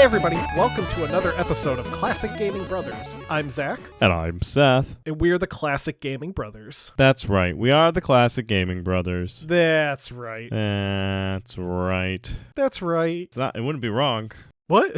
everybody, welcome to another episode of Classic Gaming Brothers. I'm Zach. And I'm Seth. And we're the Classic Gaming Brothers. That's right. We are the Classic Gaming Brothers. That's right. That's right. That's right. It wouldn't be wrong. What?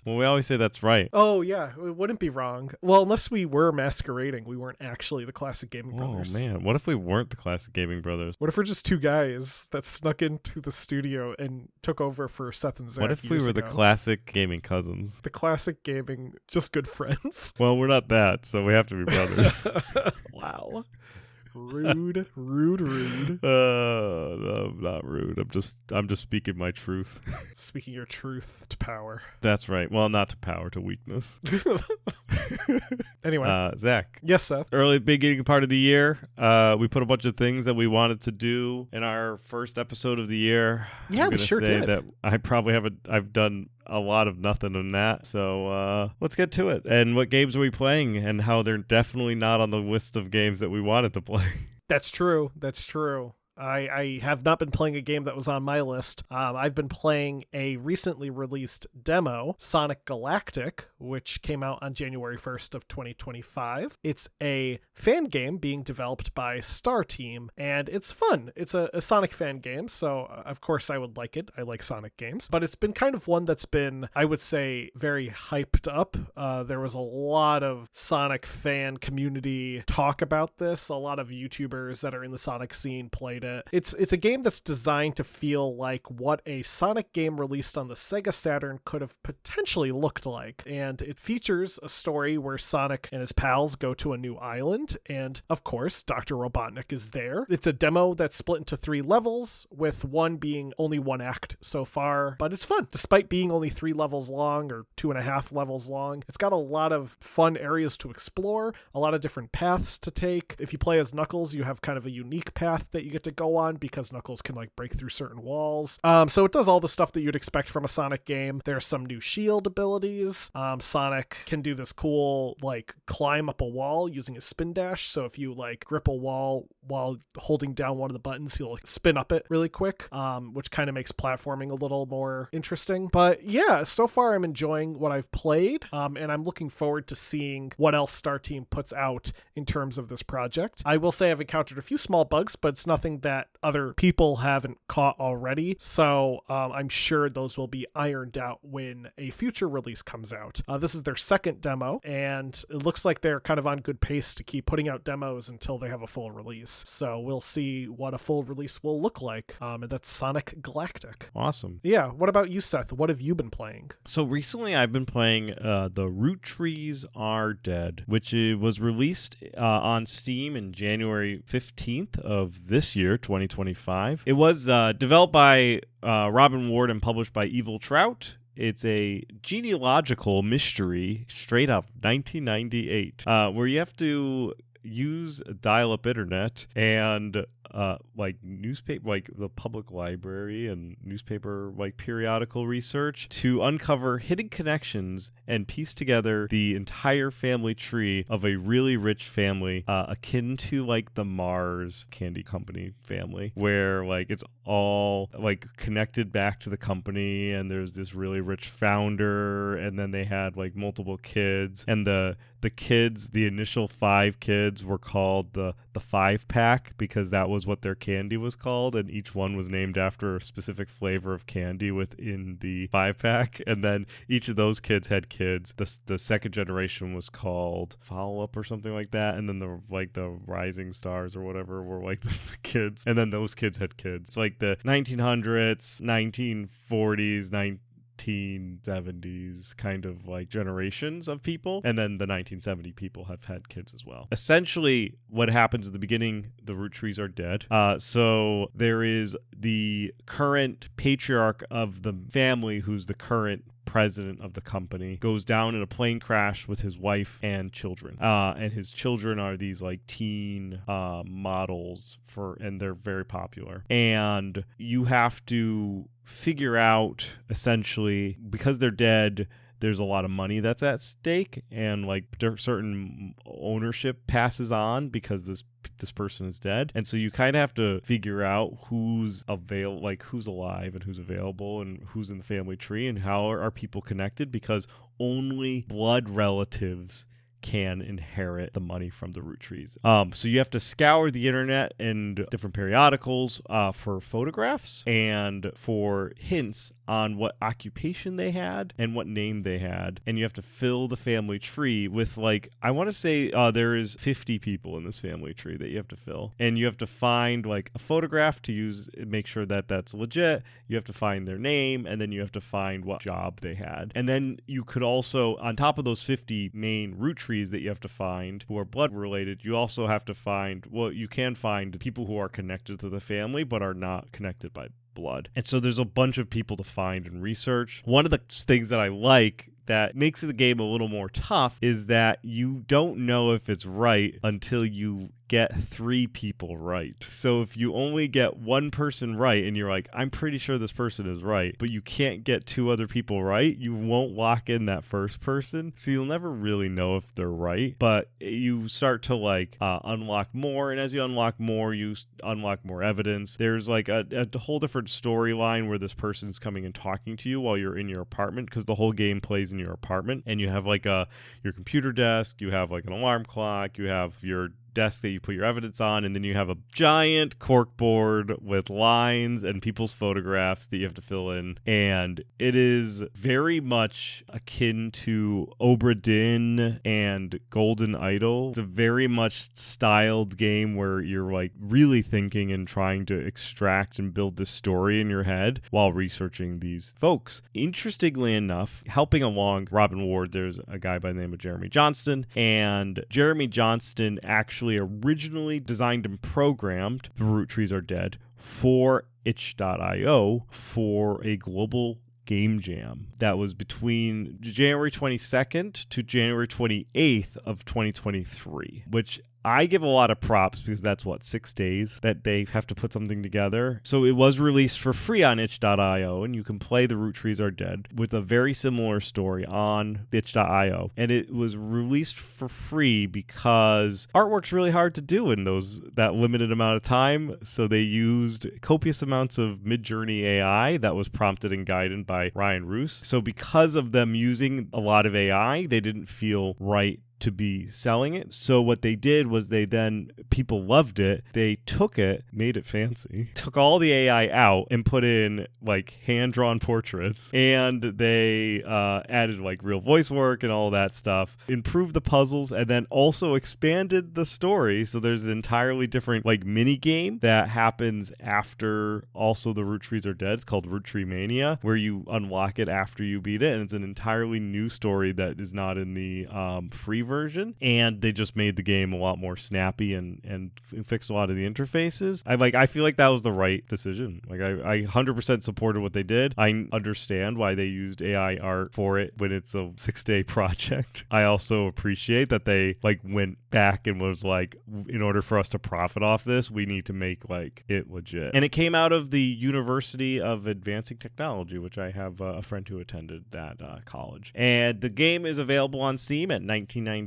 Well, we always say that's right. Oh, yeah. It wouldn't be wrong. Well, unless we were masquerading. We weren't actually the Classic Gaming Brothers. Oh, man. What if we weren't the Classic Gaming Brothers? What if we're just two guys that snuck into the studio and took over for Seth and Zach? What if we were the Classic Gaming Cousins? The Classic Gaming, just good friends. Well, we're not that, so we have to be brothers. Wow. Rude. No, I'm not rude. I'm just speaking my truth. Speaking your truth to power. That's right. Well, not to power, to weakness. Anyway. Zach. Yes, Seth. Early beginning part of the year, we put a bunch of things that we wanted to do in our first episode of the year. Yeah, we sure did. That I probably I've done a lot of nothing in that. So let's get to it. And what games are we playing and how they're definitely not on the list of games that we wanted to play. That's true. I have not been playing a game that was on my list. I've been playing a recently released demo, Sonic Galactic, which came out on January 1st of 2025. It's a fan game being developed by Star Team, and it's fun. It's a Sonic fan game, so of course I would like it. I like Sonic games, but it's been kind of one that's been, I would say, very hyped up. There was a lot of Sonic fan community talk about this. A lot of YouTubers that are in the Sonic scene played it. It's a game that's designed to feel like what a Sonic game released on the Sega Saturn could have potentially looked like. And it features a story where Sonic and his pals go to a new island, and of course, Dr. Robotnik is there. It's a demo that's split into 3 levels, with one being only 1 act so far, but it's fun. Despite being only 3 levels long, or 2.5 levels long, it's got a lot of fun areas to explore, a lot of different paths to take. If you play as Knuckles, you have kind of a unique path that you get to go on because Knuckles can like break through certain walls. So it does all the stuff that you'd expect from a Sonic game. There's some new shield abilities. Sonic can do this cool like climb up a wall using his spin dash. So if you like grip a wall while holding down one of the buttons, he'll like spin up it really quick, which kind of makes platforming a little more interesting. But yeah, so far I'm enjoying what I've played, and I'm looking forward to seeing what else Star Team puts out in terms of this project. I will say I've encountered a few small bugs, but it's nothing that other people haven't caught already, so I'm sure those will be ironed out when a future release comes out. This is their second demo, and it looks like they're kind of on good pace to keep putting out demos until they have a full release. So we'll see what a full release will look like, and that's Sonic Galactic. Awesome. Yeah, what about you, Seth? What have you been playing? So recently I've been playing The Root Trees Are Dead, which was released on Steam in January 15th of this year, 2025. It was developed by Robin Ward and published by Evil Trout. It's a genealogical mystery straight up 1998, where you have to use dial-up internet and like newspaper, like the public library and newspaper, like periodical research to uncover hidden connections and piece together the entire family tree of a really rich family, akin to like the Mars Candy Company family, where like it's all like connected back to the company, and there's this really rich founder, and then they had like multiple kids, and the kids, the initial 5 kids were called the 5-pack because that was what their candy was called, and each one was named after a specific flavor of candy within the 5-pack, and then each of those kids had kids. The second generation was called Follow Up or something like that, and then the Rising Stars or whatever were like the kids, and then those kids had kids. So like the 1900s, 1940s, 1970s kind of like generations of people, and then the 1970 people have had kids as well. Essentially what happens at the beginning, the root trees are dead, so there is the current patriarch of the family, who's the current president of the company, goes down in a plane crash with his wife and children, and his children are these like teen models and they're very popular, and you have to figure out, essentially, because they're dead, there's a lot of money that's at stake, and like certain ownership passes on because this person is dead. And so you kind of have to figure out who's who's alive and who's available and who's in the family tree and how are people connected, because only blood relatives can inherit the money from the root trees. So you have to scour the internet and different periodicals for photographs and for hints on what occupation they had and what name they had. And you have to fill the family tree with, like, I want to say there is 50 people in this family tree that you have to fill. And you have to find like a photograph to use, make sure that that's legit. You have to find their name, and then you have to find what job they had. And then you could also, on top of those 50 main root trees that you have to find who are blood related, you also have to find, well, you can find people who are connected to the family but are not connected by blood. And so there's a bunch of people to find and research. One of the things that I like that makes the game a little more tough is that you don't know if it's right until you get 3 people right. So if you only get one person right and you're like, I'm pretty sure this person is right, but you can't get 2 other people right, you won't lock in that first person. So you'll never really know if they're right, but you start to like unlock more. And as you unlock more, you unlock more evidence. There's like a whole different storyline where this person's coming and talking to you while you're in your apartment, because the whole game plays in your apartment, and you have like your computer desk, you have like an alarm clock, you have your desk that you put your evidence on, and then you have a giant cork board with lines and people's photographs that you have to fill in. And it is very much akin to Obra Dinn and Golden Idol. It's a very much styled game where you're like really thinking and trying to extract and build this story in your head while researching these folks. Interestingly enough, helping along Robin Ward, there's a guy by the name of Jeremy Johnston, and Jeremy Johnston actually originally designed and programmed The Root Trees Are Dead for itch.io for a global game jam that was between January 22nd to January 28th of 2023, which I give a lot of props because that's 6 days that they have to put something together. So it was released for free on itch.io, and you can play The Root Trees Are Dead with a very similar story on itch.io. And it was released for free because artwork's really hard to do in that limited amount of time. So they used copious amounts of Midjourney AI that was prompted and guided by Ryan Roos. So because of them using a lot of AI, they didn't feel right to be selling it. So what they did was people loved it. They took it, made it fancy, took all the AI out and put in like hand-drawn portraits, and they added like real voice work and all that stuff, improved the puzzles, and then also expanded the story. So there's an entirely different like mini game that happens after also The Root Trees Are Dead. It's called Root Tree Mania, where you unlock it after you beat it, and it's an entirely new story that is not in the free version, and they just made the game a lot more snappy and fixed a lot of the interfaces. I feel like that was the right decision. Like I 100% supported what they did. I understand why they used AI art for it when it's a 6-day project. I also appreciate that they like went back and was like, in order for us to profit off this, we need to make like it legit. And it came out of the University of Advancing Technology, which I have a friend who attended that college. And the game is available on Steam at $19.99.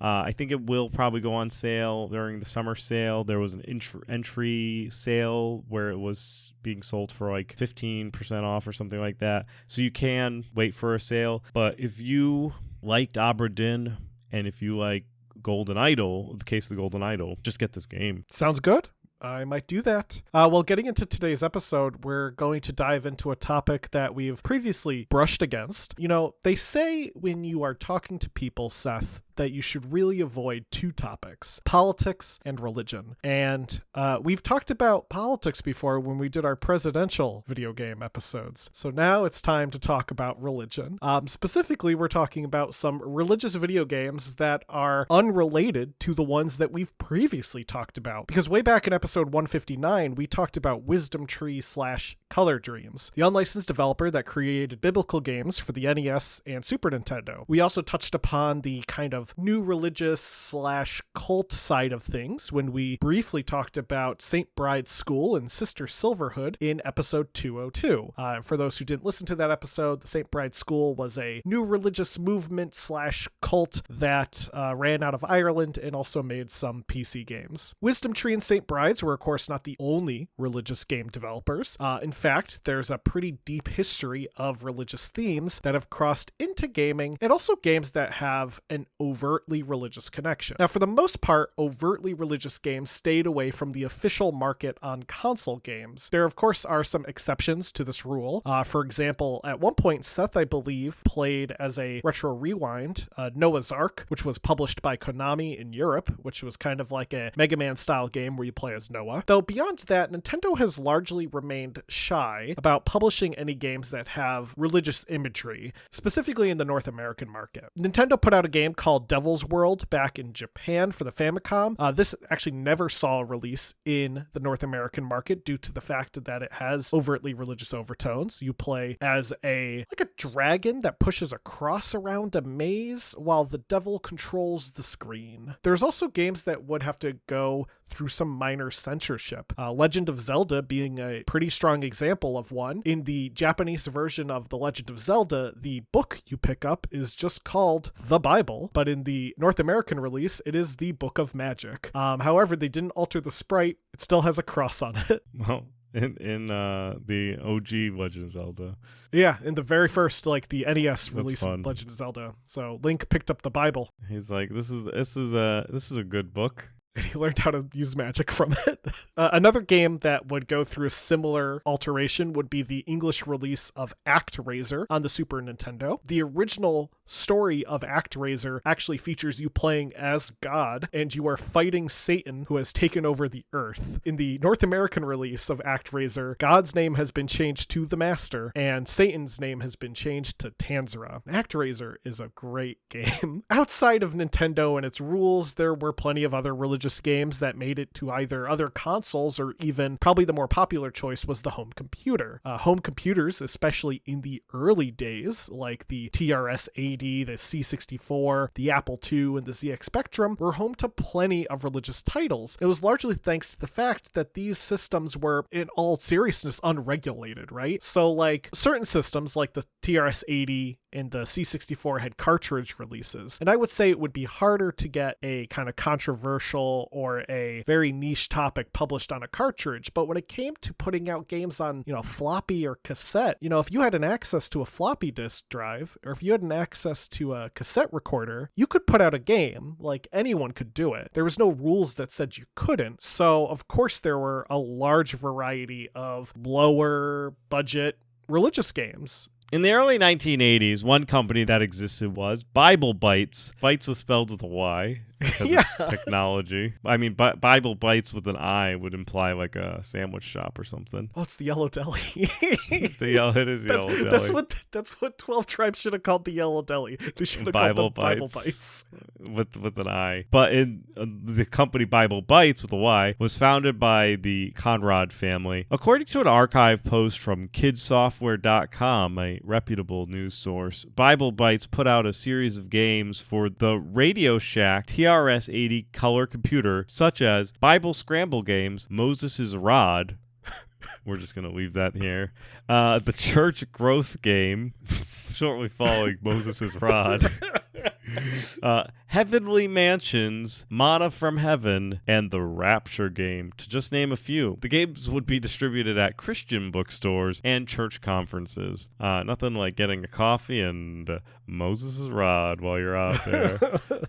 I think it will probably go on sale during the summer sale. There was an entry sale where it was being sold for like 15% off or something like that. So you can wait for a sale. But if you liked Obra Dinn and if you like Golden Idol, the case of the Golden Idol, just get this game. Sounds good. I might do that. Well, getting into today's episode, we're going to dive into a topic that we've previously brushed against. You know, they say when you are talking to people, Seth, that you should really avoid 2 topics, politics and religion. And we've talked about politics before when we did our presidential video game episodes. So now it's time to talk about religion. Specifically, we're talking about some religious video games that are unrelated to the ones that we've previously talked about. Because way back in episode 159, we talked about Wisdom Tree / Color Dreams, the unlicensed developer that created biblical games for the NES and Super Nintendo. We also touched upon the kind of of new religious slash cult side of things when we briefly talked about St. Bride's School and Sister Silverhood in episode 202. For those who didn't listen to that episode, the St. Bride's School was a new religious movement slash cult that ran out of Ireland and also made some PC games. Wisdom Tree and St. Bride's were, of course, not the only religious game developers. In fact, there's a pretty deep history of religious themes that have crossed into gaming, and also games that have an overtly religious connection. Now, for the most part, overtly religious games stayed away from the official market on console games. There, of course, are some exceptions to this rule. For example, at one point, Seth, I believe, played as a Retro Rewind, Noah's Ark, which was published by Konami in Europe, which was kind of like a Mega Man style game where you play as Noah. Though beyond that, Nintendo has largely remained shy about publishing any games that have religious imagery, specifically in the North American market. Nintendo put out a game called Devil's World back in Japan for the Famicom. This actually never saw a release in the North American market due to the fact that it has overtly religious overtones. You play as a dragon that pushes a cross around a maze while the devil controls the screen. There's also games that would have to go through some minor censorship. Legend of Zelda being a pretty strong example of one. In the Japanese version of The Legend of Zelda, the book you pick up is just called The Bible, but in the North American release, it is the Book of Magic. However, they didn't alter the sprite. It still has a cross on it. Well, in the OG Legend of Zelda. Yeah, in the very first, the NES release fun. of Legend of Zelda. So Link picked up the Bible. He's like, this is a good book. And he learned how to use magic from it. Another game that would go through a similar alteration would be the English release of ActRaiser on the Super Nintendo. The original story of ActRaiser actually features you playing as God, and you are fighting Satan, who has taken over the Earth. In the North American release of ActRaiser, God's name has been changed to the Master, and Satan's name has been changed to Tanzra. ActRaiser is a great game. Outside of Nintendo and its rules, there were plenty of other religious games that made it to either other consoles or even probably the more popular choice was the home computer. Home computers, especially in the early days, like the TRS-80, the C64, the Apple II, and the ZX Spectrum, were home to plenty of religious titles. It was largely thanks to the fact that these systems were, in all seriousness, unregulated, right? So certain systems like the TRS-80 and the C64 had cartridge releases. And I would say it would be harder to get a kind of controversial or a very niche topic published on a cartridge. But when it came to putting out games on, floppy or cassette, if you had an access to a floppy disk drive, or if you had an access to a cassette recorder, you could put out a game. Anyone could do it. There was no rules that said you couldn't. So of course there were a large variety of lower budget religious games. In the early 1980s, one company that existed was Bible Bytes. Bytes was spelled with a Y because it's technology. I mean, Bible Bytes with an I would imply a sandwich shop or something. Oh, it's the Yellow Deli. It is the Yellow Deli. That's what 12 Tribes should have called the Yellow Deli. They should have called them Bible Bytes. With an I. But in the company Bible Bytes with a Y was founded by the Conrad family. According to an archive post from kidsoftware.com, a reputable news source, Bible Bytes put out a series of games for the Radio Shack TRS-80 color computer, such as Bible Scramble games, Moses' Rod. We're just going to leave that here. The Church Growth game, shortly following Moses' Rod. Heavenly Mansions, Mana from Heaven, and the Rapture game, to just name a few. The games would be distributed at Christian bookstores and church conferences. Nothing like getting a coffee and Moses' Rod while you're out there.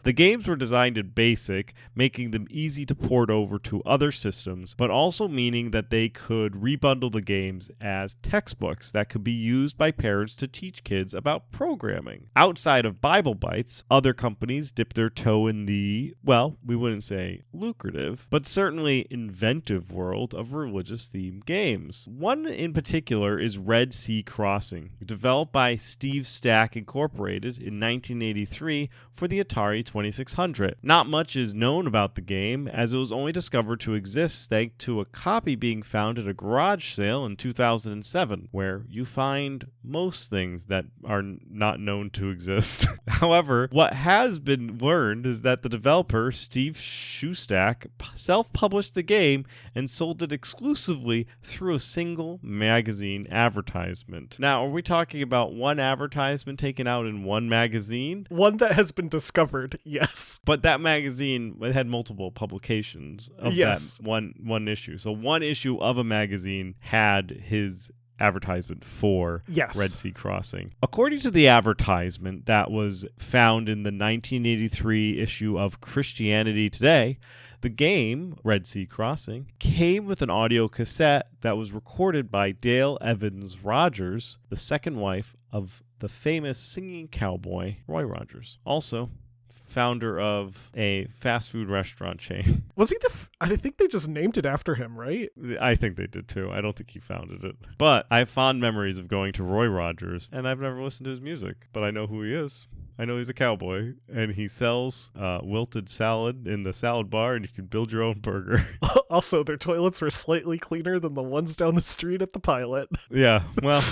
The games were designed in BASIC, making them easy to port over to other systems, but also meaning that they could rebundle the games as textbooks that could be used by parents to teach kids about programming. Outside of Bible Bytes, other companies dipped their toe in the, well, we wouldn't say lucrative, but certainly inventive world of religious-themed games. One in particular is Red Sea Crossing, developed by Steve Stack Incorporated in 1983 for the Atari 2600. Not much is known about the game, as it was only discovered to exist thanks to a copy being found at a garage sale in 2007, where you find most things that are not known to exist. However, what has been learned is that the developer, Steve Shustak, self-published the game and sold it exclusively through a single magazine advertisement. Now, are we talking about one advertisement taken out in one magazine? One that has been discovered, yes. But that magazine had multiple publications of Yes. that one issue. So one issue of a magazine had his advertisement for Yes. Red Sea Crossing. According to the advertisement that was found in the 1983 issue of Christianity Today, the game, Red Sea Crossing, came with an audio cassette that was recorded by Dale Evans Rogers, the second wife of the famous singing cowboy Roy Rogers. Also, founder of a fast food restaurant chain. Was he I think they just named it after him, right? I think they did too. I don't think he founded it. But I have fond memories of going to Roy Rogers, and I've never listened to his music, but I know who he is. I know he's a cowboy, and he sells wilted salad in the salad bar, and you can build your own burger. Also, their toilets were slightly cleaner than the ones down the street at the Pilot. Yeah, well,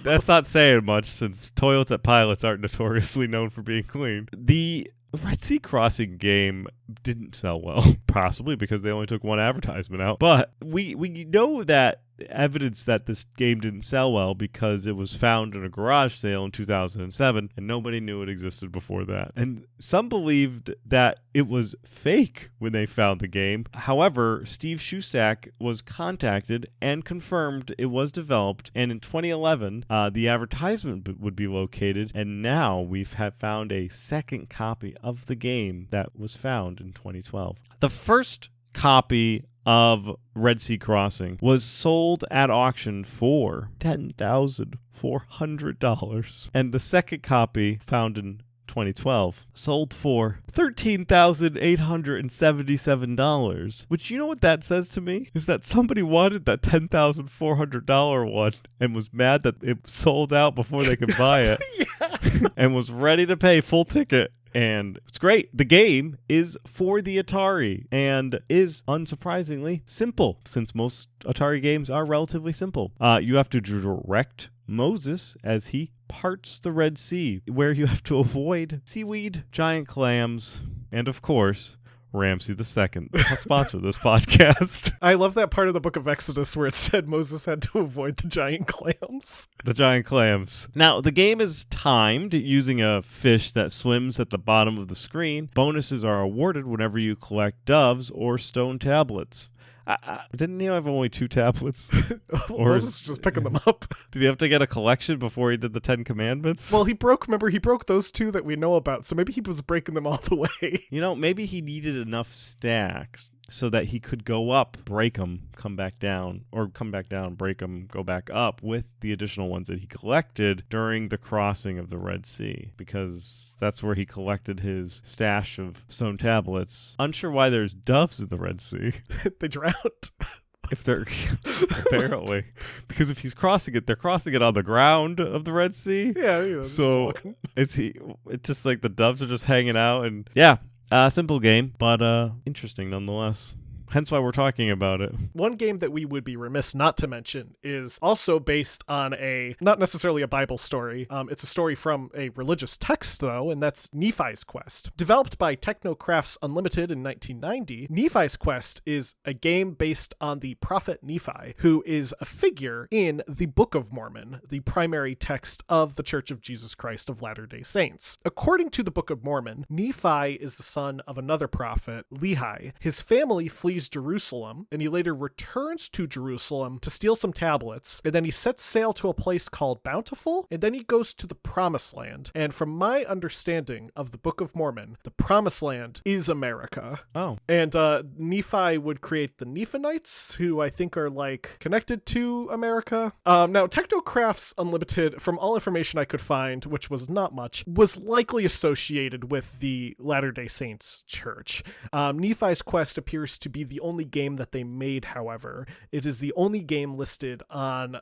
that's not saying much, since toilets at Pilots aren't notoriously known for being clean. The Red Sea Crossing game didn't sell well, possibly because they only took one advertisement out. But we know that evidence that this game didn't sell well because it was found in a garage sale in 2007 and nobody knew it existed before that. And some believed that it was fake when they found the game. However, Steve Shustak was contacted and confirmed it was developed, and in 2011 the advertisement would be located, and now we've found a second copy of the game that was found in 2012. The first copy of Red Sea Crossing was sold at auction for $10,400, and the second copy, found in 2012, sold for $13,877, which, you know what that says to me? Is that somebody wanted that $10,400 one and was mad that it sold out before they could buy it. Yeah. And was ready to pay full ticket. And it's great. The game is for the Atari and is, unsurprisingly, simple, since most Atari games are relatively simple. You have to direct Moses as he parts the Red Sea, where you have to avoid seaweed, giant clams, and, of course, Ramsey II, sponsor this podcast. I love that part of the book of Exodus where it said Moses had to avoid the giant clams. The giant clams. Now, the game is timed using a fish that swims at the bottom of the screen. Bonuses are awarded whenever you collect doves or stone tablets. Didn't he have only 2 tablets? Or Moses was just picking them up. Did he have to get a collection before he did the 10 Commandments? Well, he broke those 2 that we know about, so maybe he was breaking them all the way. You know, maybe he needed enough stacks so that he could go up, break them, come back down, or come back down, break them, go back up with the additional ones that he collected during the crossing of the Red Sea, because that's where he collected his stash of stone tablets. Unsure why there's doves in the Red Sea. They drowned. If they're apparently, because if he's crossing it, they're crossing it on the ground of the Red Sea. Yeah. So it's just like the doves are just hanging out, and yeah. Simple game, but interesting nonetheless. Hence why we're talking about it. One game that we would be remiss not to mention is also based on not necessarily a Bible story. It's a story from a religious text, though, and that's Nephi's Quest. Developed by Technocrafts Unlimited in 1990, Nephi's Quest is a game based on the prophet Nephi, who is a figure in the Book of Mormon, the primary text of the Church of Jesus Christ of Latter-day Saints. According to the Book of Mormon, Nephi is the son of another prophet, Lehi. His family flees Jerusalem, and he later returns to Jerusalem to steal some tablets, and then he sets sail to a place called Bountiful, and then he goes to the Promised Land. And from my understanding of the Book of Mormon, the Promised Land is America. Oh. And Nephi would create the Nephanites, who I think are like connected to America. Now, Technocrafts Unlimited, from all information I could find, which was not much, was likely associated with the Latter-day Saints Church. Nephi's Quest appears to be the only game that they made, however. It is the only game listed on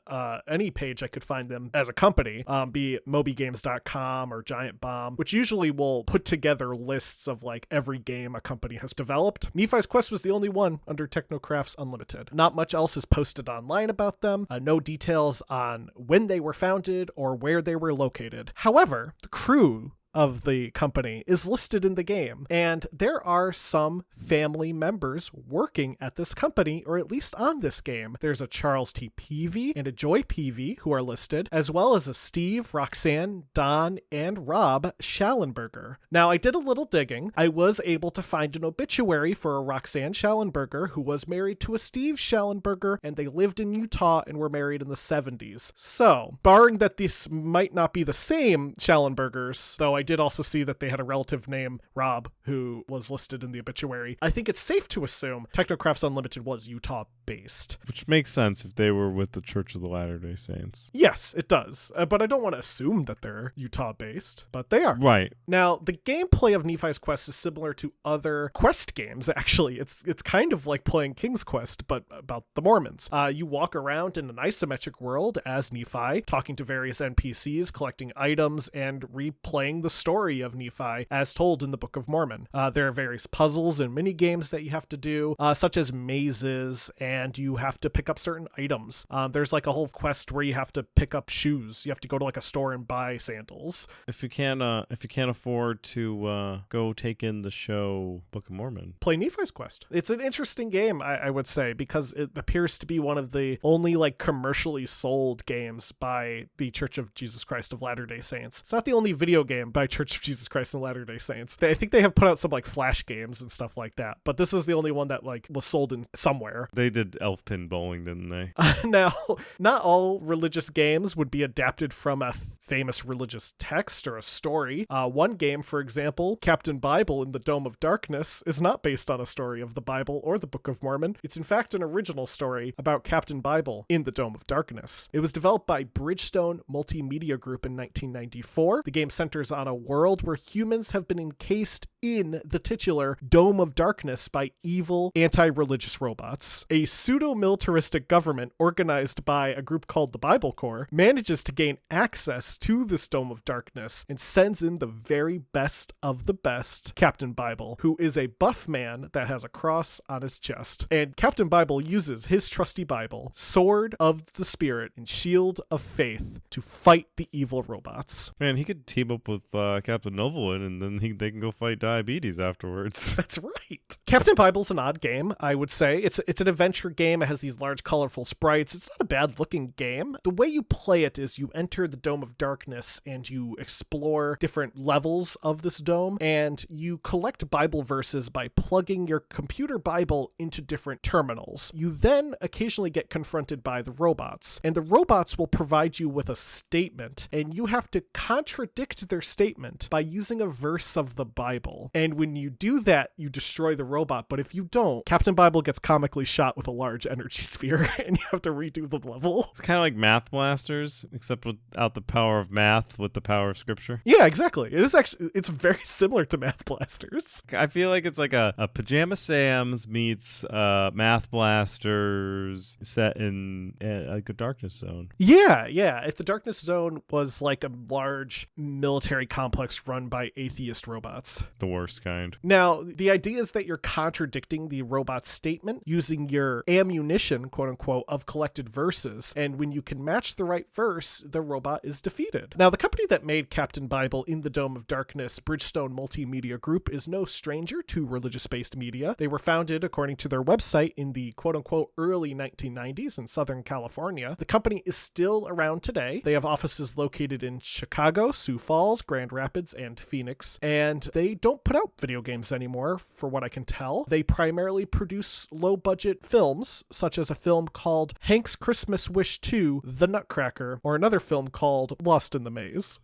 any page I could find them as a company, be it mobygames.com or Giant Bomb, which usually will put together lists of like every game a company has developed. Nephi's Quest was the only one under Technocrafts Unlimited. Not much else is posted online about them. No details on when they were founded or where they were located. However, the crew of the company is listed in the game, and there are some family members working at this company, or at least on this game. There's a Charles T. Peavy and a Joy Peavy who are listed, as well as a Steve, Roxanne, Don, and Rob Schallenberger. Now, I did a little digging. I was able to find an obituary for a Roxanne Schallenberger who was married to a Steve Schallenberger, and they lived in Utah and were married in the 70s. So, barring that this might not be the same Schallenbergers, though I did also see that they had a relative named Rob who was listed in the obituary, I think it's safe to assume Technocrafts Unlimited was Utah-based. Which makes sense if they were with the Church of the Latter-day Saints. Yes, it does. But I don't want to assume that they're Utah-based, but they are. Right. Now, the gameplay of Nephi's Quest is similar to other Quest games, actually. It's kind of like playing King's Quest, but about the Mormons. You walk around in an isometric world as Nephi, talking to various NPCs, collecting items, and replaying the story of Nephi as told in the Book of Mormon. There are various puzzles and mini games that you have to do, such as mazes, and you have to pick up certain items. There's like a whole quest where you have to pick up shoes. You have to go to like a store and buy sandals. If you can't afford to go take in the show Book of Mormon, play Nephi's Quest. It's an interesting game, I would say, because it appears to be one of the only like commercially sold games by the Church of Jesus Christ of Latter-day Saints. It's not the only video game by Church of Jesus Christ of Latter-day Saints. I think they have put out some like Flash games and stuff like that, but this is the only one that like was sold in somewhere. They did elf pin bowling, didn't they? Now, not all religious games would be adapted from a famous religious text or a story. One game, for example, Captain Bible in the Dome of Darkness, is not based on a story of the Bible or the Book of Mormon. It's in fact an original story about Captain Bible in the Dome of Darkness. It was developed by Bridgestone Multimedia Group in 1994. The game centers on a world where humans have been encased in the titular Dome of Darkness by evil anti-religious robots. A pseudo-militaristic government organized by a group called the Bible Corps manages to gain access to this Dome of Darkness and sends in the very best of the best, Captain Bible, who is a buff man that has a cross on his chest. And Captain Bible uses his trusty Bible, Sword of the Spirit, and Shield of Faith to fight the evil robots. Man, he could team up with Captain Novolin, and then they can go fight diabetes afterwards. That's right. Captain Bible's an odd game, I would say. It's an adventure game. It has these large, colorful sprites. It's not a bad-looking game. The way you play it is you enter the Dome of Darkness and you explore different levels of this dome, and you collect Bible verses by plugging your computer Bible into different terminals. You then occasionally get confronted by the robots, and the robots will provide you with a statement, and you have to contradict their statement by using a verse of the Bible. And when you do that, you destroy the robot, but if you don't, Captain Bible gets comically shot with a large energy sphere, and you have to redo the level. It's kind of like Math Blasters, except without the power of math, with the power of scripture. Yeah, exactly. It's very similar to Math Blasters. I feel like it's like a Pajama Sam's meets Math Blasters set in like a Darkness Zone. Yeah. If the Darkness Zone was like a large military complex run by atheist robots. The worst kind. Now, the idea is that you're contradicting the robot's statement using your ammunition, quote unquote, of collected verses. And when you can match the right verse, the robot is defeated. Now, the company that made Captain Bible in the Dome of Darkness, Bridgestone Multimedia Group, is no stranger to religious-based media. They were founded, according to their website, in the quote unquote early 1990s in Southern California. The company is still around today. They have offices located in Chicago, Sioux Falls, Grand Rapids, and Phoenix. And they don't put out video games anymore, for what I can tell. They primarily produce low-budget films, such as a film called Hank's Christmas Wish 2, The Nutcracker, or another film called Lost in the Maze.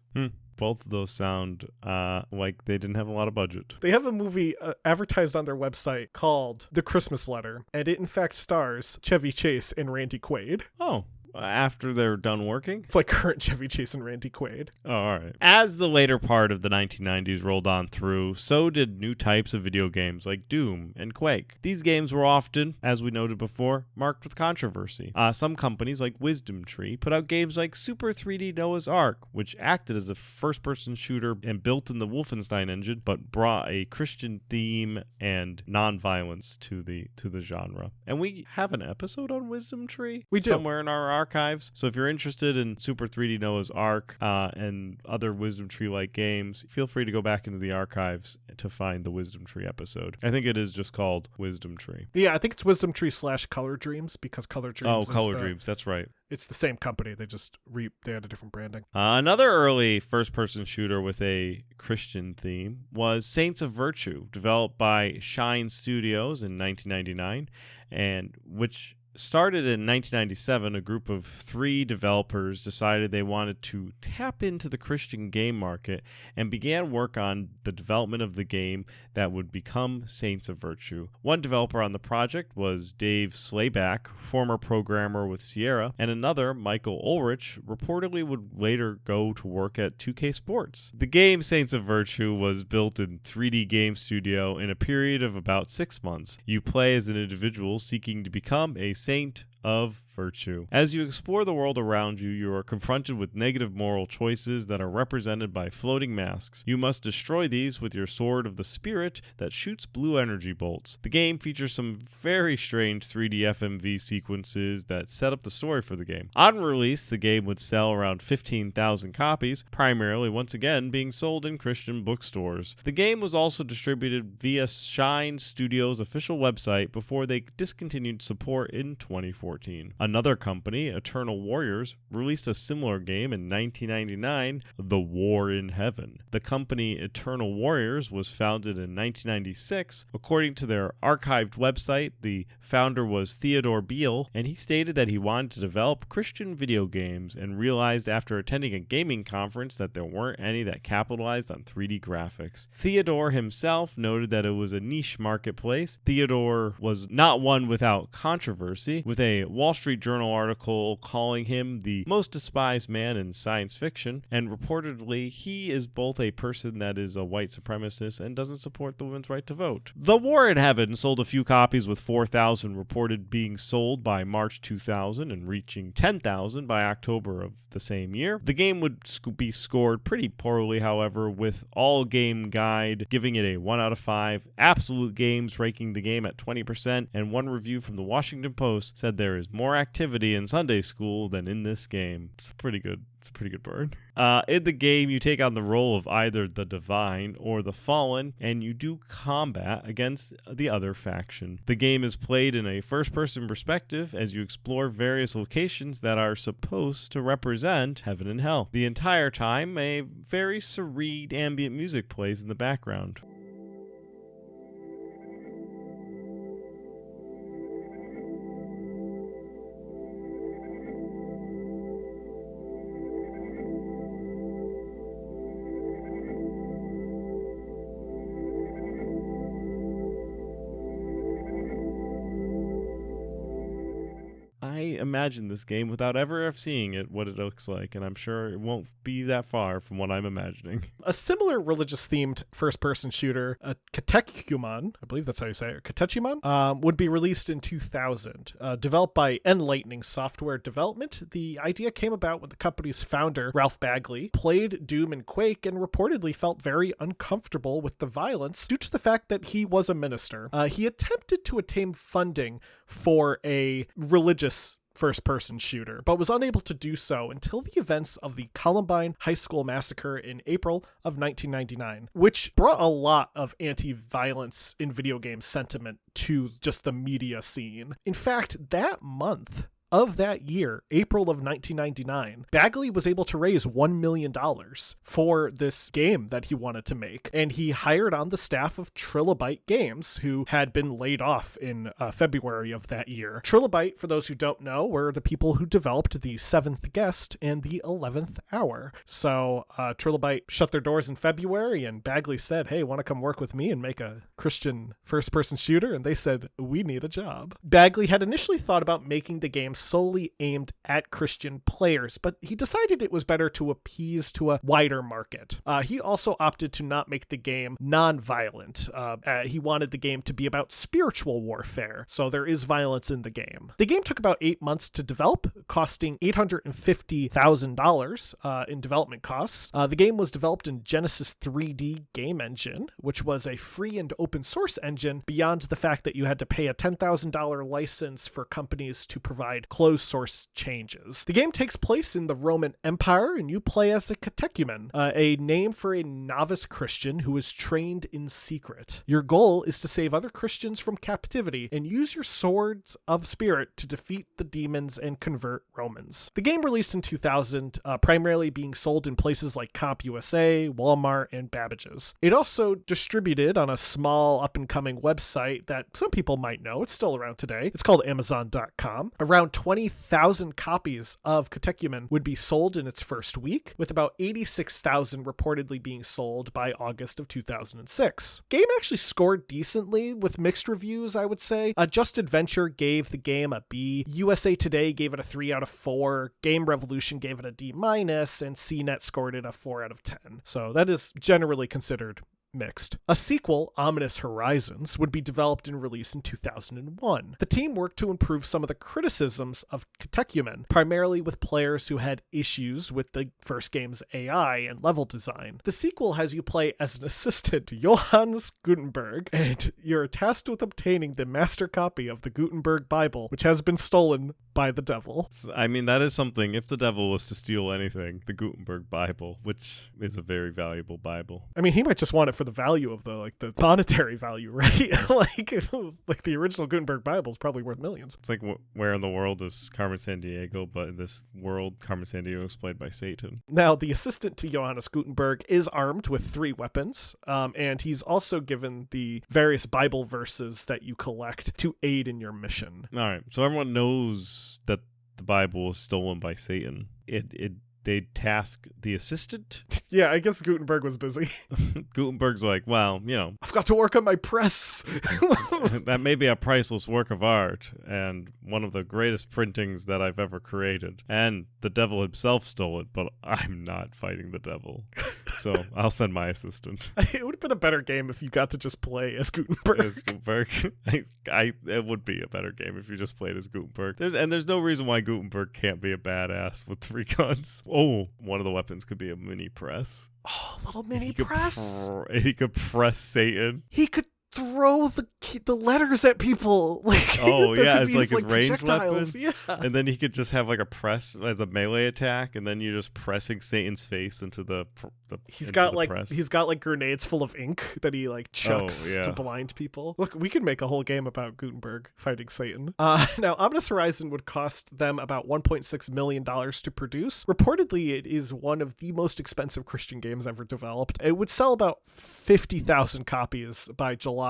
Both of those sound like they didn't have a lot of budget. They have a movie advertised on their website called The Christmas Letter, and it in fact stars Chevy Chase and Randy Quaid. Oh. After they're done working? It's like current Chevy Chase and Randy Quaid. Oh, all right. As the later part of the 1990s rolled on through, so did new types of video games like Doom and Quake. These games were often, as we noted before, marked with controversy. Some companies like Wisdom Tree put out games like Super 3D Noah's Ark, which acted as a first-person shooter and built in the Wolfenstein engine, but brought a Christian theme and non-violence to the genre. And we have an episode on Wisdom Tree? We do. Somewhere in our archives. So if you're interested in Super 3D Noah's Ark and other Wisdom Tree-like games, feel free to go back into the archives to find the Wisdom Tree episode. I think it is just called Wisdom Tree. Yeah, I think it's Wisdom Tree / Color Dreams, because Color Dreams Dreams, that's right. It's the same company. They just they had a different branding. Another early first-person shooter with a Christian theme was Saints of Virtue, developed by Shine Studios in 1999, and which started in 1997. A group of 3 developers decided they wanted to tap into the Christian game market and began work on the development of the game that would become Saints of Virtue. One developer on the project was Dave Slayback, former programmer with Sierra, and another, Michael Ulrich, reportedly would later go to work at 2K Sports. The game Saints of Virtue was built in 3D Game Studio in a period of about 6 months. You play as an individual seeking to become a Saint of Virtue. As you explore the world around you, you are confronted with negative moral choices that are represented by floating masks. You must destroy these with your sword of the spirit that shoots blue energy bolts. The game features some very strange 3D FMV sequences that set up the story for the game. On release, the game would sell around 15,000 copies, primarily once again being sold in Christian bookstores. The game was also distributed via Shine Studios' official website before they discontinued support in 2014. Another company, Eternal Warriors, released a similar game in 1999, The War in Heaven. The company Eternal Warriors was founded in 1996. According to their archived website, the founder was Theodore Beale, and he stated that he wanted to develop Christian video games and realized after attending a gaming conference that there weren't any that capitalized on 3D graphics. Theodore himself noted that it was a niche marketplace. Theodore was not one without controversy, with a Wall Street Journal article calling him the most despised man in science fiction, and reportedly he is both a person that is a white supremacist and doesn't support the women's right to vote. The War in Heaven sold a few copies, with 4,000 reported being sold by March 2000 and reaching 10,000 by October of the same year. The game would be scored pretty poorly, however, with All Game Guide giving it a 1 out of 5, Absolute Games ranking the game at 20%, and one review from the Washington Post said there is more activity in Sunday school than in this game. It's a pretty good burn. In the game, you take on the role of either the divine or the fallen, and you do combat against the other faction. The game is played in a first-person perspective as you explore various locations that are supposed to represent heaven and hell. The entire time, a very serene ambient music plays in the background. I imagine this game without ever seeing it, what it looks like, and I'm sure it won't be that far from what I'm imagining. A similar religious-themed first-person shooter, Katechuman, I believe that's how you say it, Katechuman, would be released in 2000. Developed by Enlightening Software Development, the idea came about when the company's founder, Ralph Bagley, played Doom and Quake and reportedly felt very uncomfortable with the violence due to the fact that he was a minister. He attempted to attain funding for a religious first-person shooter, but was unable to do so until the events of the Columbine High School Massacre in April of 1999, which brought a lot of anti-violence in video game sentiment to just the media scene. In fact, that month of that year, April of 1999, Bagley was able to raise $1 million for this game that he wanted to make, and he hired on the staff of Trilobyte Games, who had been laid off in February of that year. Trilobyte, for those who don't know, were the people who developed The Seventh Guest and The 11th Hour. So Trilobyte shut their doors in February, and Bagley said, hey, want to come work with me and make a Christian first-person shooter? And they said, we need a job. Bagley had initially thought about making the game solely aimed at Christian players, but he decided it was better to appease to a wider market. He also opted to not make the game non-violent. He wanted the game to be about spiritual warfare, so there is violence in the game. The game took about 8 months to develop, costing $850,000 in development costs. The game was developed in Genesis 3D Game Engine, which was a free and open source engine beyond the fact that you had to pay a $10,000 license for companies to provide closed source changes. The game takes place in the Roman Empire, and you play as a catechumen, a name for a novice Christian who is trained in secret. Your goal is to save other Christians from captivity and use your swords of spirit to defeat the demons and convert Romans. The game released in 2000, primarily being sold in places like CompUSA, Walmart, and Babbage's. It also distributed on a small up-and-coming website that some people might know. It's still around today. It's called Amazon.com. Around 20,000 copies of Catechumen would be sold in its first week, with about 86,000 reportedly being sold by August of 2006. Game actually scored decently with mixed reviews, I would say. Just Adventure gave the game a B. USA Today gave it a 3 out of 4. Game Revolution gave it a D-, and CNET scored it a 4 out of 10. So that is generally considered mixed. A sequel, Ominous Horizons, would be developed and released in 2001. The team worked to improve some of the criticisms of Catechumen, primarily with players who had issues with the first game's AI and level design. The sequel has you play as an assistant to Johannes Gutenberg, and you're tasked with obtaining the master copy of the Gutenberg Bible, which has been stolen by the devil. I mean, that is something. If the devil was to steal anything, the Gutenberg Bible, which is a very valuable Bible. I mean, he might just want it for the value of the monetary value, right? like the original Gutenberg Bible is probably worth millions. It's like where in the world is Carmen Sandiego, but in this world, Carmen Sandiego is played by Satan. Now, the assistant to Johannes Gutenberg is armed with 3 weapons, and he's also given the various Bible verses that you collect to aid in your mission. All right, so everyone knows that the Bible was stolen by Satan. They task the assistant. Yeah, I guess Gutenberg was busy. Gutenberg's like, well, I've got to work on my press. that may be a priceless work of art and one of the greatest printings that I've ever created. And the devil himself stole it, but I'm not fighting the devil. So I'll send my assistant. It would have been a better game if you got to just play as Gutenberg. It would be a better game if you just played as Gutenberg. There's no reason why Gutenberg can't be a badass with 3 guns. Oh, one of the weapons could be a mini press. Oh, little mini press. He could press Satan. He could throw the letters at people. Oh yeah, it's like his ranged weapon. Yeah. And then he could just have like a press as a melee attack, and then you're just pressing Satan's face into the He's got press. grenades full of ink that he chucks to blind people. Look, we could make a whole game about Gutenberg fighting Satan. Now, Ominous Horizon would cost them about $1.6 million to produce. Reportedly, it is one of the most expensive Christian games ever developed. It would sell about 50,000 copies by July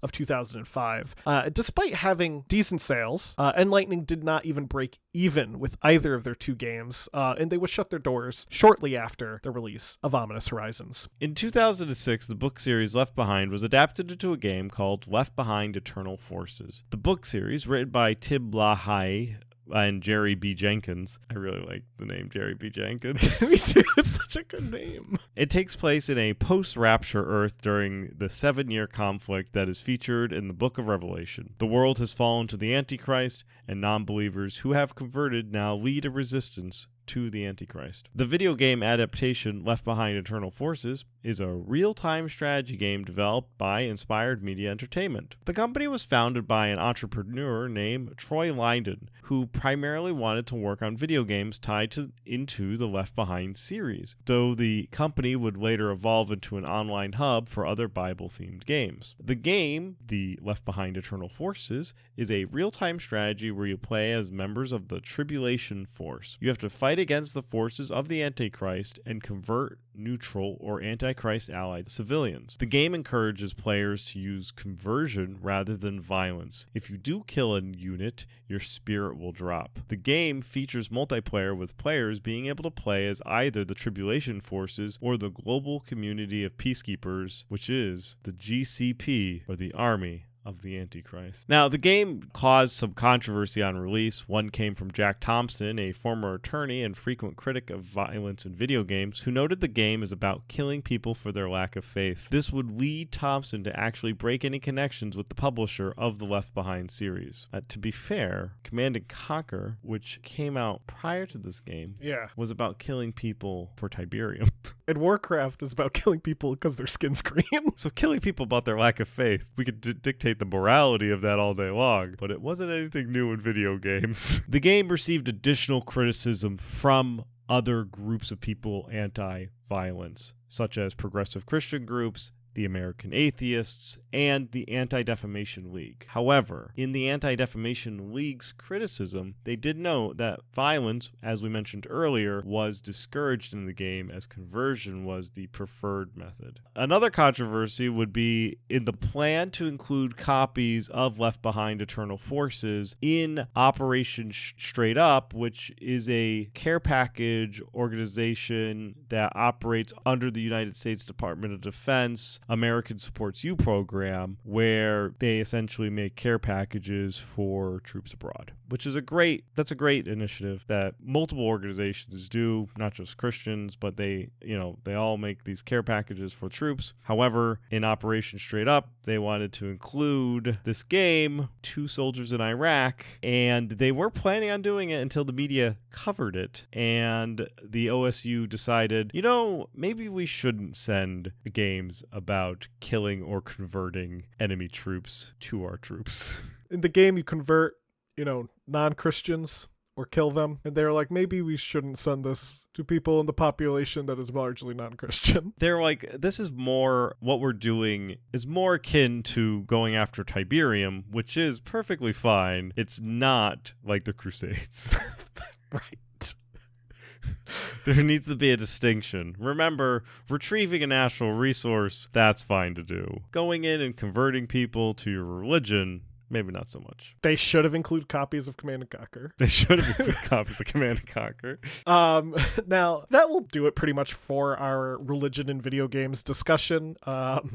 of 2005. Despite having decent sales, Enlightening did not even break even with either of their 2 games, and they would shut their doors shortly after the release of Ominous Horizons. In 2006, the book series Left Behind was adapted into a game called Left Behind Eternal Forces. The book series, written by Tim Lahai and Jerry B. Jenkins. I really like the name Jerry B. Jenkins. Me too. It's such a good name. It takes place in a post-rapture Earth during the 7-year conflict that is featured in the Book of Revelation. The world has fallen to the Antichrist, and non-believers who have converted now lead a resistance to the Antichrist. The video game adaptation Left Behind Eternal Forces is a real-time strategy game developed by Inspired Media Entertainment. The company was founded by an entrepreneur named Troy Lyndon, who primarily wanted to work on video games tied into the Left Behind series, though the company would later evolve into an online hub for other Bible-themed games. The game, the Left Behind Eternal Forces, is a real-time strategy where you play as members of the Tribulation Force. You have to fight against the forces of the Antichrist and convert neutral or Antichrist allied civilians. The game encourages players to use conversion rather than violence. If you do kill a unit, your spirit will drop. The game features multiplayer, with players being able to play as either the Tribulation Forces or the global community of peacekeepers, which is the GCP, or the Army of the Antichrist. Now, the game caused some controversy on release. One came from Jack Thompson, a former attorney and frequent critic of violence in video games, who noted the game is about killing people for their lack of faith. This would lead Thompson to actually break any connections with the publisher of the Left Behind series. To be fair, Command & Conquer, which came out prior to this game, was about killing people for Tiberium. And Warcraft is about killing people because their skin's green. So killing people about their lack of faith, we could dictate the morality of that all day long, but it wasn't anything new in video games. The game received additional criticism from other groups of people anti-violence, such as progressive Christian groups, the American Atheists, and the Anti-Defamation League. However, in the Anti-Defamation League's criticism, they did note that violence, as we mentioned earlier, was discouraged in the game as conversion was the preferred method. Another controversy would be in the plan to include copies of Left Behind Eternal Forces in Operation Straight Up, which is a care package organization that operates under the United States Department of Defense American Supports You program, where they essentially make care packages for troops abroad, which is a great initiative that multiple organizations do, not just Christians, but they all make these care packages for troops. However, in Operation Straight Up, they wanted to include this game, 2 soldiers in Iraq, and they were planning on doing it until the media covered it, and the OSU decided, maybe we shouldn't send games about killing or converting enemy troops to our troops. In the game, you convert, non-Christians or kill them. And they're like, maybe we shouldn't send this to people in the population that is largely non-Christian. They're like, this is more, what we're doing is more akin to going after Tiberium, which is perfectly fine. It's not like the Crusades. Right. There needs to be a distinction. Remember, retrieving a natural resource, that's fine to do. Going in and converting people to your religion, maybe not so much. They should have included copies of Command & Conquer. They should have included copies of Command & Conquer. Now, that will do it pretty much for our religion in video games discussion,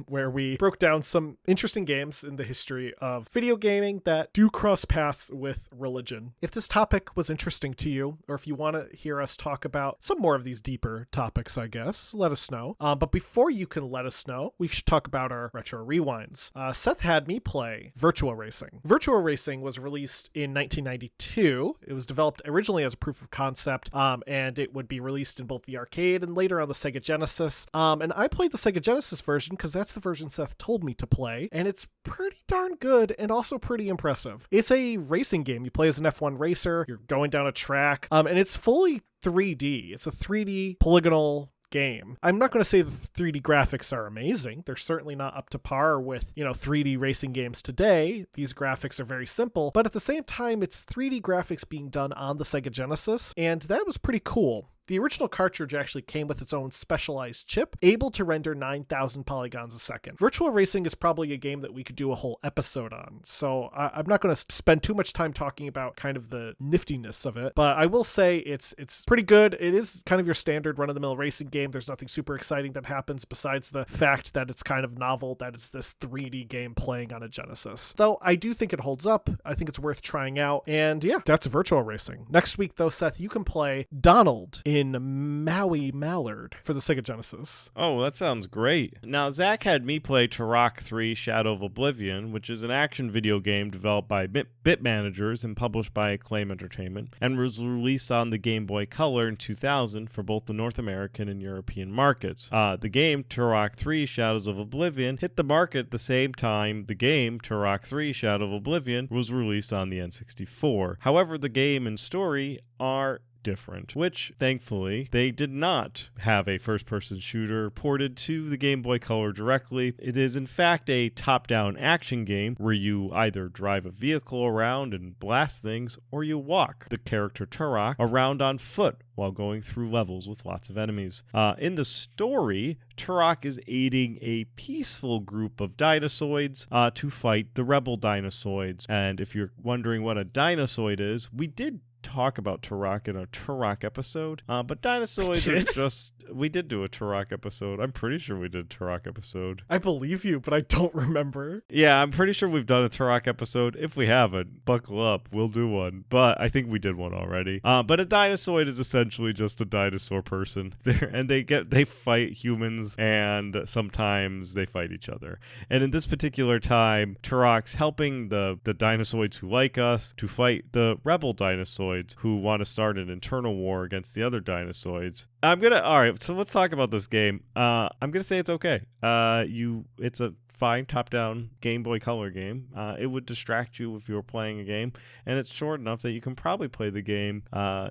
where we broke down some interesting games in the history of video gaming that do cross paths with religion. If this topic was interesting to you, or if you want to hear us talk about some more of these deeper topics, I guess, let us know. But before you can let us know, we should talk about our retro rewinds. Seth had me play Virtua Racing. Virtua Racing was released in 1992. It was developed originally as a proof of concept, and it would be released in both the arcade and later on the Sega Genesis. And I played the Sega Genesis version because that's the version Seth told me to play, and it's pretty darn good and also pretty impressive. It's a racing game. You play as an F1 racer, you're going down a track, and it's fully 3D. It's a 3D polygonal game. I'm not going to say the 3D graphics are amazing. They're certainly not up to par with, 3D racing games today. These graphics are very simple, but at the same time, it's 3D graphics being done on the Sega Genesis, and that was pretty cool. The original cartridge actually came with its own specialized chip, able to render 9,000 polygons a second. Virtua Racing is probably a game that we could do a whole episode on, so I'm not going to spend too much time talking about kind of the niftiness of it, but I will say it's pretty good. It is kind of your standard run-of-the-mill racing game. There's nothing super exciting that happens besides the fact that it's kind of novel that it's this 3D game playing on a Genesis. Though I do think it holds up. I think it's worth trying out, and yeah, that's Virtua Racing. Next week, though, Seth, you can play Donald in Maui Mallard for the Sega Genesis. Oh, that sounds great. Now, Zach had me play Turok 3 Shadow of Oblivion, which is an action video game developed by Bit Managers and published by Acclaim Entertainment, and was released on the Game Boy Color in 2000 for both the North American and European markets. The game, Turok 3 Shadows of Oblivion, hit the market at the same time the game, Turok 3 Shadow of Oblivion, was released on the N64. However, the game and story are different, which thankfully they did not have a first-person shooter ported to the Game Boy Color directly. It is in fact a top-down action game where you either drive a vehicle around and blast things, or you walk the character Turok around on foot while going through levels with lots of enemies. In the story, Turok is aiding a peaceful group of dinosaurs to fight the rebel dinosaurs. And if you're wondering what a dinosaur is, we did talk about Turok in a Turok episode, but dinosaurs are just... We did do a Turok episode. I'm pretty sure we did a Turok episode. I believe you, but I don't remember. Yeah, I'm pretty sure we've done a Turok episode. If we haven't, buckle up. We'll do one. But I think we did one already. But a dinosaur is essentially just a dinosaur person. And they fight humans, and sometimes they fight each other. And in this particular time, Turok's helping the dinosaurs who like us to fight the rebel dinosaurs dinosaurs who want to start an internal war against the other dinosaurs. All right, so let's talk about this game. I'm gonna say it's okay. It's a fine top-down Game Boy Color game. It would distract you if you were playing a game, and it's short enough that you can probably play the game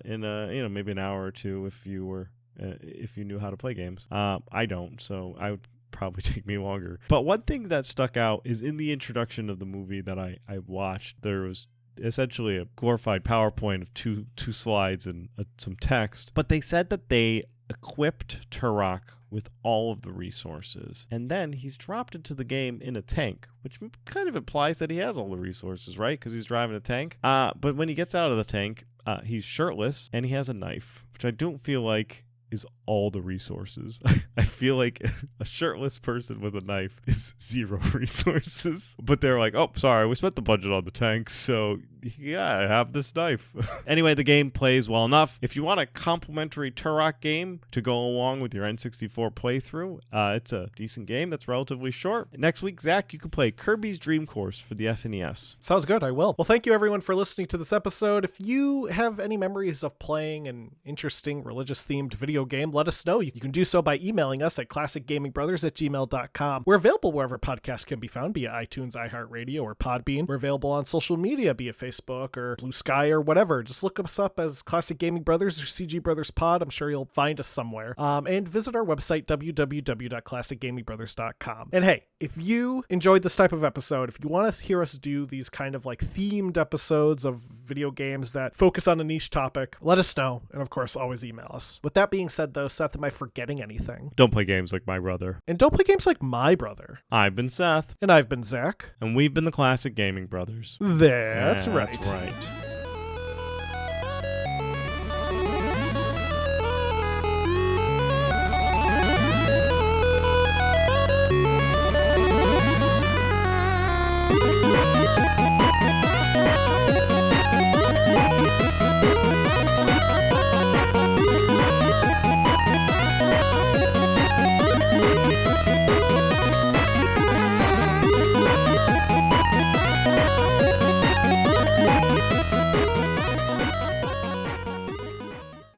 in maybe an hour or two if you knew how to play games. I don't, so I would probably take me longer. But one thing that stuck out is in the introduction of the movie that I watched, there was essentially a glorified PowerPoint of two slides and some text. But they said that they equipped Turok with all of the resources, and then he's dropped into the game in a tank, which kind of implies that he has all the resources, right? Because he's driving a tank. But when he gets out of the tank, he's shirtless and he has a knife, which I don't feel like is all the resources. I feel like a shirtless person with a knife is 0 resources. But they're like, oh, sorry, we spent the budget on the tank, so yeah, I have this knife. Anyway, the game plays well enough. If you want a complimentary Turok game to go along with your N64 playthrough, it's a decent game that's relatively short. Next week, Zach, you can play Kirby's Dream Course for the SNES. Sounds good. I will. Well, thank you everyone for listening to this episode. If you have any memories of playing an interesting religious-themed video game, let us know. You can do so by emailing us at classicgamingbrothers@gmail.com. We're available wherever podcasts can be found, be it iTunes, iHeartRadio, or Podbean. We're available on social media, be it Facebook or Blue Sky or whatever. Just look us up as Classic Gaming Brothers or CG Brothers Pod. I'm sure you'll find us somewhere. And visit our website, www.classicgamingbrothers.com. And hey, if you enjoyed this type of episode, if you want to hear us do these kind of like themed episodes of video games that focus on a niche topic, let us know. And of course, always email us. With that being said, though, Seth, am I forgetting anything? Don't play games like my brother. And don't play games like my brother. I've been Seth. And I've been Zach. And we've been the Classic Gaming Brothers. That's right. That's right.